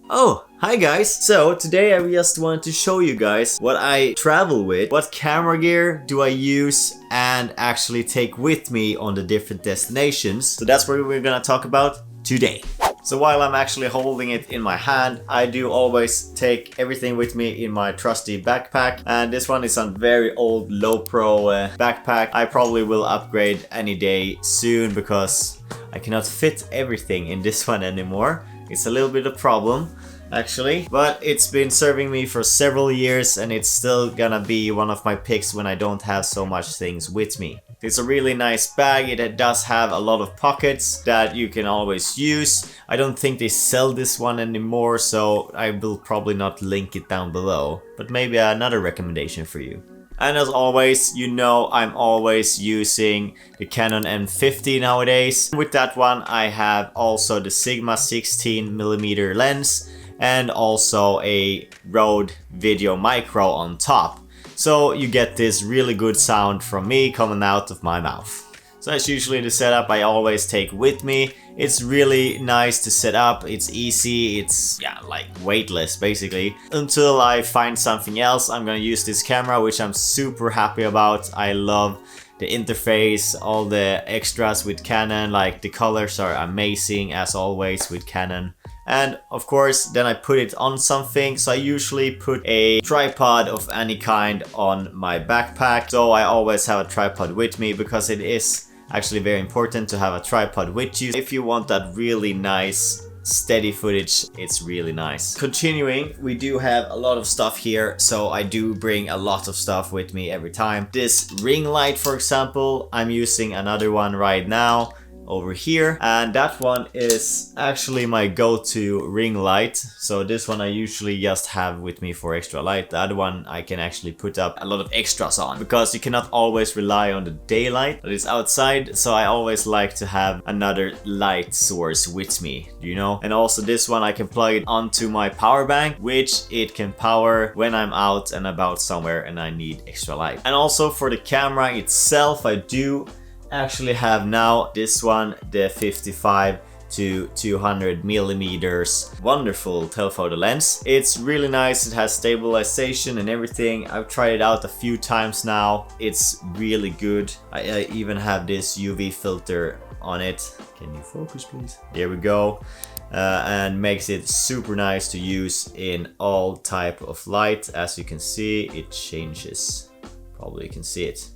Oh, hi guys! So today I just wanted to show you guys what I travel with, what camera gear do I use and actually take with me on the different destinations. So that's what we're gonna talk about today. So while I'm actually holding it in my hand, I do always take everything with me in my trusty backpack. And this one is a very old Lowepro backpack. I probably will upgrade any day soon because I cannot fit everything in this one anymore. It's a little bit of a problem actually, but it's been serving me for several years and it's still gonna be one of my picks when I don't have so much things with me. It's a really nice bag. It does have a lot of pockets that you can always use. I don't think they sell this one anymore, so I will probably not link it down below, but maybe another recommendation for you. And as always, you know I'm always using the Canon M50 nowadays. With that one I have also the Sigma 16mm lens and also a Røde VideoMicro on top. So you get this really good sound from me coming out of my mouth. So that's usually the setup I always take with me. It's really nice to set up, it's easy, it's like weightless basically. Until I find something else, I'm gonna use this camera, which I'm super happy about. I love the interface, all the extras with Canon, like the colors are amazing as always with Canon. And of course then I put it on something, so I usually put a tripod of any kind on my backpack. So I always have a tripod with me because it is actually very important to have a tripod with you. If you want that really nice steady footage, it's really nice. Continuing, we do have a lot of stuff here, so I do bring a lot of stuff with me every time. This ring light, for example, I'm using another one right now over here, and that one is actually my go-to ring light. So this one I usually just have with me for extra light. The other one I can actually put up a lot of extras on because you cannot always rely on the daylight that is outside, so I always like to have another light source with me, you know. And also this one I can plug it onto my power bank, which it can power when I'm out and about somewhere and I need extra light. And also for the camera itself, I do actually have now this one, the 55 to 200 millimeters wonderful telephoto lens. It's really nice, it has stabilization and everything. I've tried it out a few times now. It's really good. I even have this UV filter on it. Can you focus please? There we go. And makes it super nice to use in all type of light. As you can see, it changes. Probably you can see it,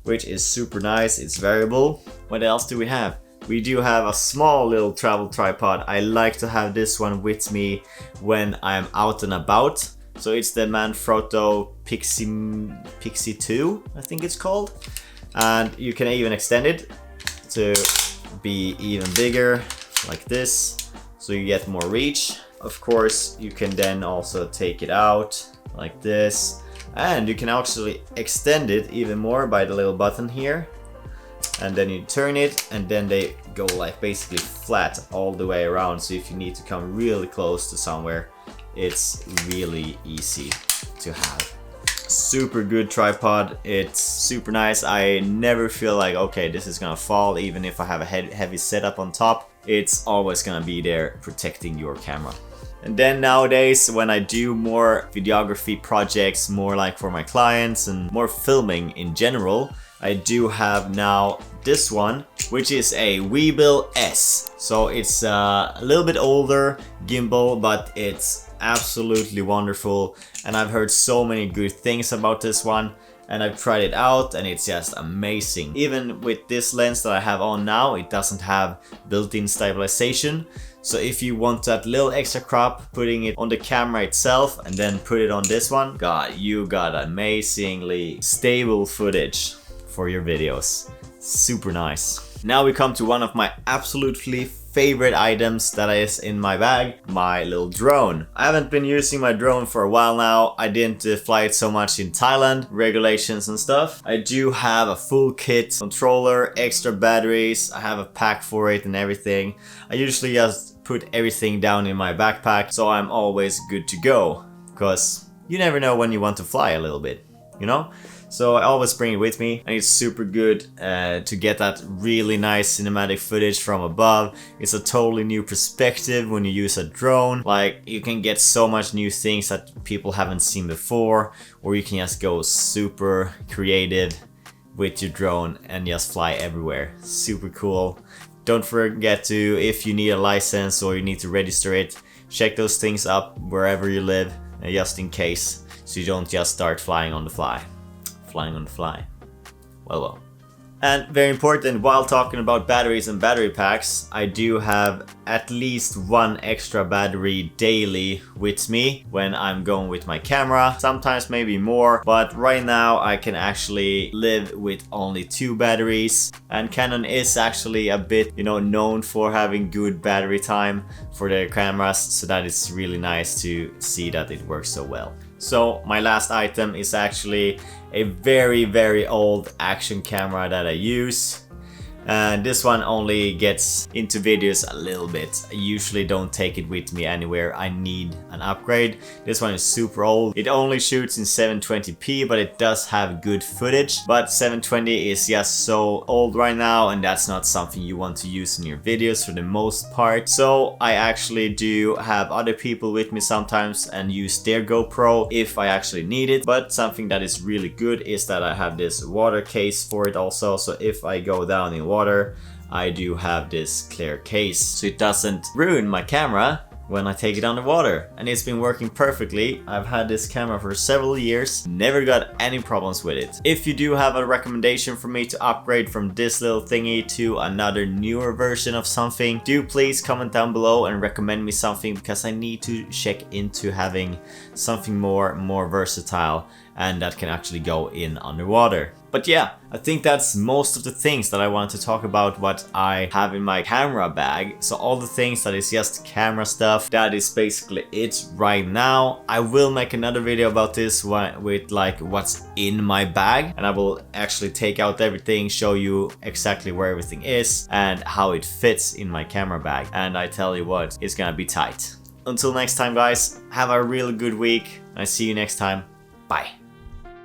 which is super nice. It's variable. What else do we have? We do have a small little travel tripod. I like to have this one with me when I'm out and about. So it's the Manfrotto Pixi 2, I think it's called. And you can even extend it to be even bigger, like this, so you get more reach. Of course, you can then also take it out like this. And you can actually extend it even more by the little button here. And then you turn it and then they go like basically flat all the way around. So if you need to come really close to somewhere, it's really easy to have. Super good tripod. It's super nice. I never feel like, okay, this is gonna fall. Even if I have a heavy setup on top, it's always gonna be there protecting your camera. And then nowadays, when I do more videography projects, more like for my clients and more filming in general, I do have now this one, which is a WEEBILLS. So it's a little bit older gimbal, but it's absolutely wonderful. And I've heard so many good things about this one. And I've tried it out and it's just amazing. Even with this lens that I have on now, it doesn't have built-in stabilization. So if you want that little extra crop, putting it on the camera itself and then put it on this one, God, you got amazingly stable footage for your videos. Super nice. Now we come to one of my absolutely favorite items that is in my bag, my little drone. I haven't been using my drone for a while now. I didn't fly it so much in Thailand, regulations and stuff. I do have a full kit, controller, extra batteries, I have a pack for it and everything. I usually just put everything down in my backpack, so I'm always good to go, because you never know when you want to fly a little bit, you know? So I always bring it with me, and it's super good to get that really nice cinematic footage from above. It's a totally new perspective when you use a drone. Like, you can get so much new things that people haven't seen before, or you can just go super creative with your drone and just fly everywhere. Super cool. Don't forget to, if you need a license or you need to register it, check those things up wherever you live, just in case, so you don't just start flying on the fly. Flying on the fly. Well. And very important, while talking about batteries and battery packs, I do have at least one extra battery daily with me when I'm going with my camera. Sometimes maybe more, but right now I can actually live with only 2 batteries. And Canon is actually a bit, known for having good battery time for their cameras, so that is really nice to see that it works so well. So my last item is actually a very old action camera that I use. And this one only gets into videos a little bit. I usually don't take it with me anywhere. I need an upgrade. This one is super old. It only shoots in 720p, but it does have good footage. But 720 is just so old right now, and that's not something you want to use in your videos for the most part. So I actually do have other people with me sometimes and use their GoPro if I actually need it. But something that is really good is that I have this water case for it also. So if I go down in water, I do have this clear case, so it doesn't ruin my camera when I take it underwater. And it's been working perfectly. I've had this camera for several years, never got any problems with it. If you do have a recommendation for me to upgrade from this little thingy to another newer version of something, do please comment down below and recommend me something, because I need to check into having something more versatile and that can actually go in underwater. But yeah, I think that's most of the things that I want to talk about what I have in my camera bag. So all the things that is just camera stuff, that is basically it right now. I will make another video about this with like what's in my bag, and I will actually take out everything, show you exactly where everything is and how it fits in my camera bag. And I tell you what, it's gonna be tight. Until next time guys, have a really good week. I see you next time. Bye.